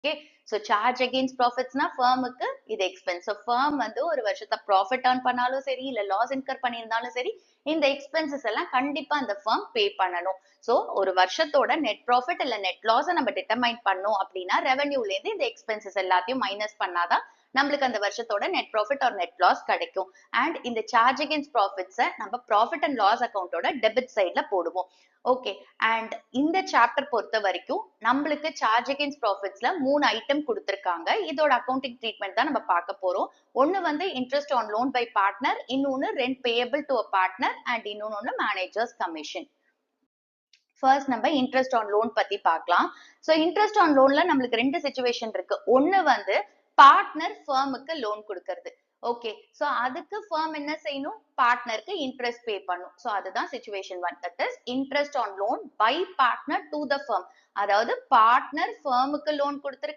Okay. So charge against ப்ராஃபிட்ஸ்னா ஃபர்முக்கு இது expense. So firm வந்து ஒரு வருஷத்துல ப்ராஃபிட் ஏர்ன் பண்ணாலும் சரி, இல்ல லாஸ் இன்கர் பண்ணியிருந்தாலும் சரி, இந்த எக்ஸ்பென்சஸ் எல்லாம் கண்டிப்பா அந்த ஃபர்ம் பே பண்ணணும். சோ ஒரு வருஷத்தோட நெட் ப்ராஃபிட் இல்ல நெட் லாஸ நம்ம டிட்டர்மைன் பண்ணோம் அப்படின்னா, ரெவென்யூல இருந்து இந்த எக்ஸ்பென்சஸ் எல்லாத்தையும் மைனஸ் பண்ணாதான் நம்மளுக்கு அந்த வருஷத்தோட net profit or net loss கிடைக்கும். அண்ட் இந்த சார்ஜ் அகைன்ஸ்ட் ப்ராஃபிட்ஸ நம்ம ப்ராஃபிட் அண்ட் லாஸ் அக்கவுண்டோட டெபிட் சைட்ல போடுவோம். ஓகே. அண்ட் இந்த சாப்டர் பொறுத்த வரைக்கும் நம்மளுக்கு சார்ஜ் அகைன்ஸ்ட் ப்ராஃபிட்ஸ்ல 3 ஐட்டம் கொடுத்திருக்காங்க. இதோட அக்கவுண்டிங் ட்ரீட்மெண்ட் தான் நம்ம பார்க்க போறோம். ஒன்னு வந்து interest on loan by partner, இன்னொன்னு rent payable to a partner and இன்னொன்னு மேனேஜர்ஸ் கமிஷன். ஃபர்ஸ்ட் நம்ம இன்ட்ரெஸ்ட் ஆன் லோன் பத்தி பார்க்கலாம். சோ இன்ட்ரெஸ்ட் ஆன் லோன்ல நம்மளுக்கு ரெண்டு சிச்சுவேஷன் இருக்கு. ஒன்னு வந்து பார்ட்னர் ஃபர்முக்கு லோன் கொடுக்கிறது. ஓகே. சோ அதுக்கு ஃபர்ம் என்ன செய்யணும்? பார்ட்னருக்கு இன்ட்ரெஸ்ட் பே பண்ணும். சோ அதுதான் situation 1. That is interest on loan by partner to the firm. அதாவது பார்ட்னர் ஃபர்முக்கு லோன் கொடுத்திருக்காங்க.